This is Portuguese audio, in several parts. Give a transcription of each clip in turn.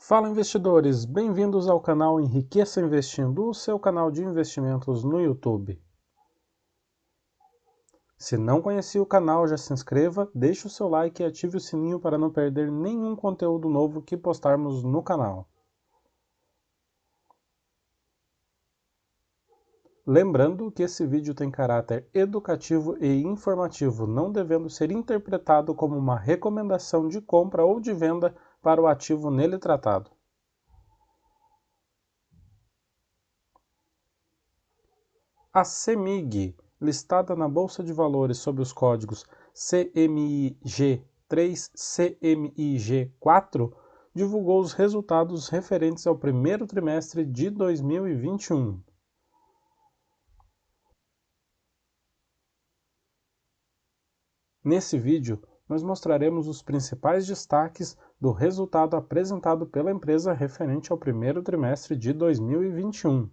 Fala investidores, bem-vindos ao canal Enriqueça Investindo, o seu canal de investimentos no YouTube. Se não conhecia o canal, já se inscreva, deixe o seu like e ative o sininho para não perder nenhum conteúdo novo que postarmos no canal. Lembrando que esse vídeo tem caráter educativo e informativo, não devendo ser interpretado como uma recomendação de compra ou de venda para o ativo nele tratado. A CEMIG, listada na Bolsa de Valores sob os códigos CMIG3 CMIG4, divulgou os resultados referentes ao primeiro trimestre de 2021. Nesse vídeo, nós mostraremos os principais destaques do resultado apresentado pela empresa referente ao primeiro trimestre de 2021.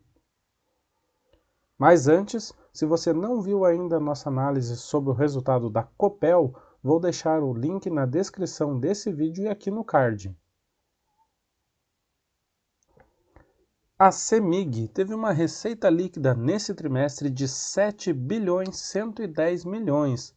Mas antes, se você não viu ainda a nossa análise sobre o resultado da Copel, vou deixar o link na descrição desse vídeo e aqui no card. A CEMIG teve uma receita líquida nesse trimestre de 7 bilhões 110 milhões,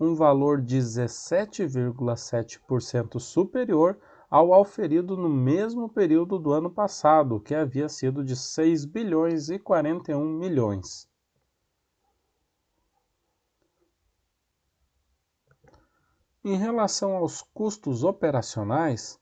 um valor 17,7% superior ao auferido no mesmo período do ano passado, que havia sido de 6 bilhões e 41 milhões. Em relação aos custos operacionais,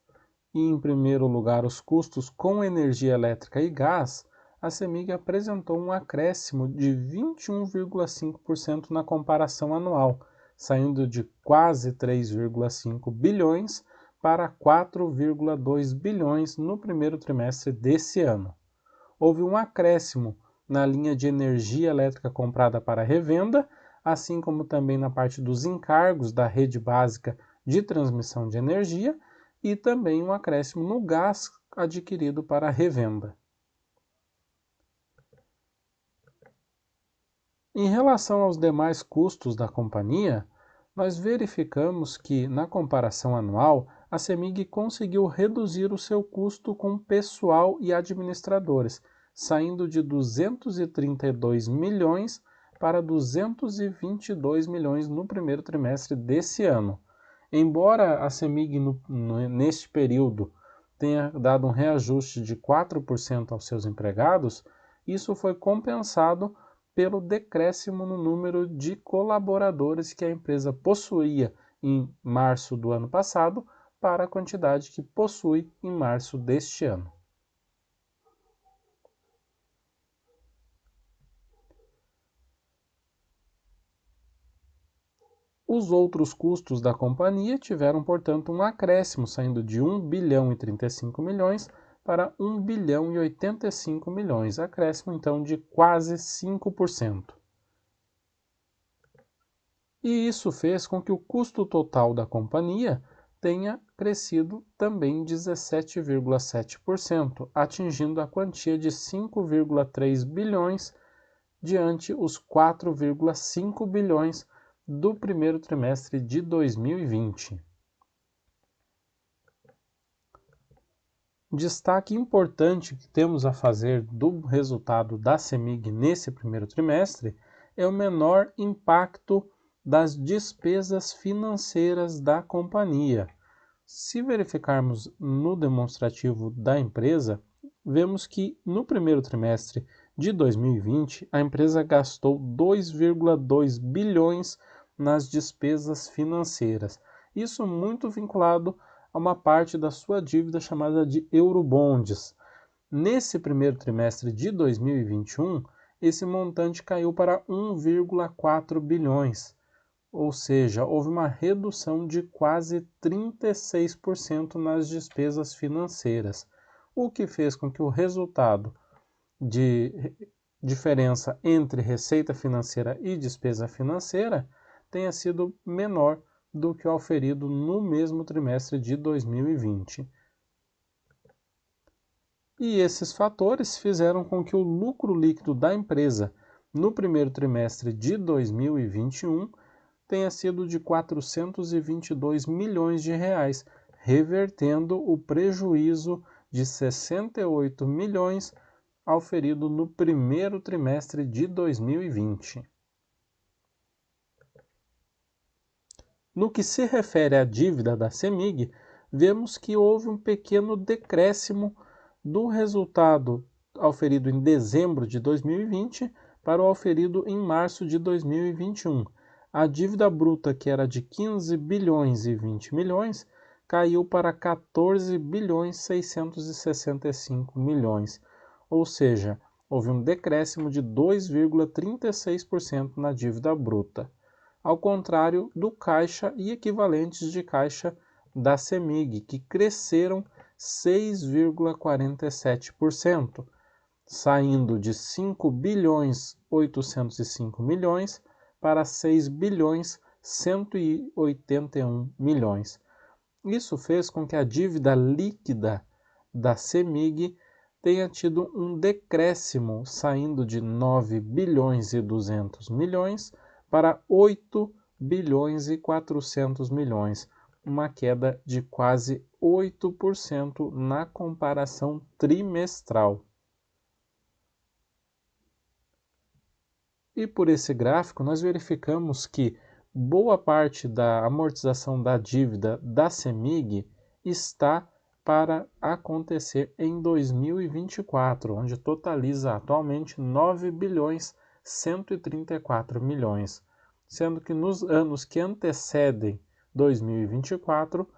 e em primeiro lugar os custos com energia elétrica e gás, a CEMIG apresentou um acréscimo de 21,5% na comparação anual, saindo de quase 3,5 bilhões para 4,2 bilhões no primeiro trimestre desse ano. Houve um acréscimo na linha de energia elétrica comprada para revenda, assim como também na parte dos encargos da rede básica de transmissão de energia e também um acréscimo no gás adquirido para revenda. Em relação aos demais custos da companhia, nós verificamos que, na comparação anual, a CEMIG conseguiu reduzir o seu custo com pessoal e administradores, saindo de 232 milhões para 222 milhões no primeiro trimestre desse ano. Embora a CEMIG neste período tenha dado um reajuste de 4% aos seus empregados, isso foi compensado pelo decréscimo no número de colaboradores que a empresa possuía em março do ano passado para a quantidade que possui em março deste ano. Os outros custos da companhia tiveram, portanto, um acréscimo, saindo de 1 bilhão e 35 milhões para 1 bilhão e 85 milhões, acréscimo então de quase 5%. E isso fez com que o custo total da companhia tenha crescido também 17,7%, atingindo a quantia de 5,3 bilhões diante os 4,5 bilhões do primeiro trimestre de 2020. Destaque importante que temos a fazer do resultado da CEMIG nesse primeiro trimestre é o menor impacto das despesas financeiras da companhia. Se verificarmos no demonstrativo da empresa, vemos que no primeiro trimestre de 2020 a empresa gastou 2,2 bilhões nas despesas financeiras. Isso muito vinculado a uma parte da sua dívida chamada de Eurobonds. Nesse primeiro trimestre de 2021, esse montante caiu para 1,4 bilhões. Ou seja, houve uma redução de quase 36% nas despesas financeiras, o que fez com que o resultado de diferença entre receita financeira e despesa financeira tenha sido menor do que o auferido no mesmo trimestre de 2020. E esses fatores fizeram com que o lucro líquido da empresa no primeiro trimestre de 2021 tenha sido de 422 milhões de reais, revertendo o prejuízo de 68 milhões auferido no primeiro trimestre de 2020. No que se refere à dívida da CEMIG, vemos que houve um pequeno decréscimo do resultado auferido em dezembro de 2020 para o auferido em março de 2021. A dívida bruta, que era de 15 bilhões e 20 milhões, caiu para 14 bilhões 665 milhões, ou seja, houve um decréscimo de 2,36% na dívida bruta, ao contrário do caixa e equivalentes de caixa da CEMIG, que cresceram 6,47%, saindo de 5 bilhões 805 milhões para 6 bilhões 181 milhões. Isso fez com que a dívida líquida da CEMIG tenha tido um decréscimo, saindo de 9 bilhões e 200 milhões para 8 bilhões e 400 milhões, uma queda de quase 8% na comparação trimestral. E por esse gráfico, nós verificamos que boa parte da amortização da dívida da CEMIG está para acontecer em 2024, onde totaliza atualmente 9 bilhões 134 milhões, sendo que nos anos que antecedem 2024,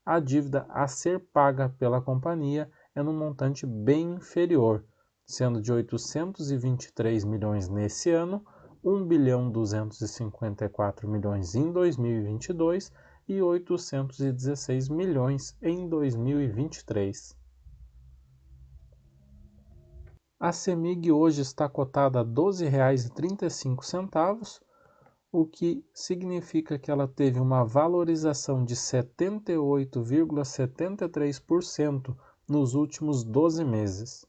a dívida a ser paga pela companhia é num montante bem inferior, sendo de 823 milhões nesse ano, 1 bilhão 254 milhões em 2022 e 816 milhões em 2023. A CEMIG hoje está cotada a R$ 12,35, o que significa que ela teve uma valorização de 78,73% nos últimos 12 meses.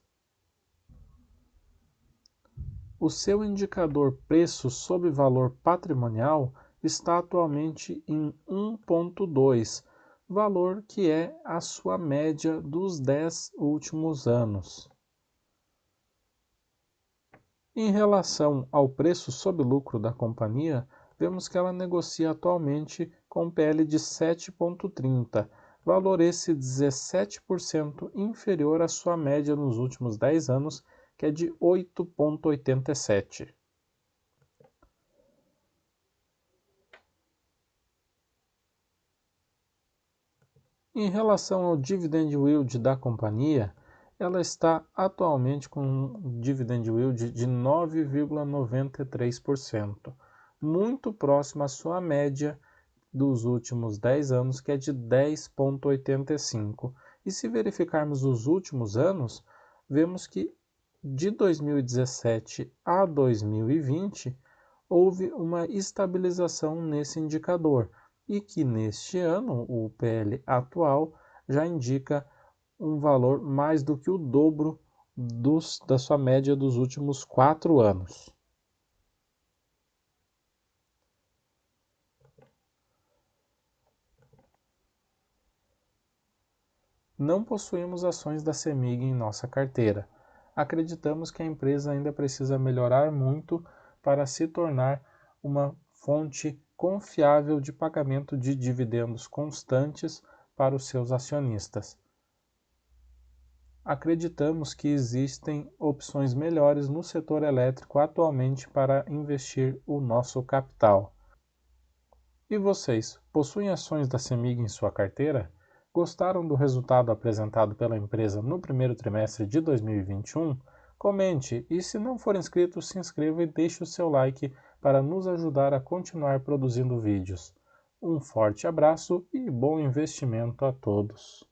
O seu indicador preço sobre valor patrimonial está atualmente em 1,2, valor que é a sua média dos 10 últimos anos. Em relação ao preço sob lucro da companhia, vemos que ela negocia atualmente com PL de 7,30, valor esse 17% inferior à sua média nos últimos 10 anos, que é de 8,87. Em relação ao dividend yield da companhia, ela está atualmente com um dividend yield de 9,93%, muito próximo à sua média dos últimos 10 anos, que é de 10,85%. E se verificarmos os últimos anos, vemos que de 2017 a 2020 houve uma estabilização nesse indicador e que neste ano o PL atual já indica um valor mais do que o dobro da sua média dos últimos 4 anos. Não possuímos ações da CEMIG em nossa carteira. Acreditamos que a empresa ainda precisa melhorar muito para se tornar uma fonte confiável de pagamento de dividendos constantes para os seus acionistas. Acreditamos que existem opções melhores no setor elétrico atualmente para investir o nosso capital. E vocês, possuem ações da CEMIG em sua carteira? Gostaram do resultado apresentado pela empresa no primeiro trimestre de 2021? Comente e, se não for inscrito, se inscreva e deixe o seu like para nos ajudar a continuar produzindo vídeos. Um forte abraço e bom investimento a todos!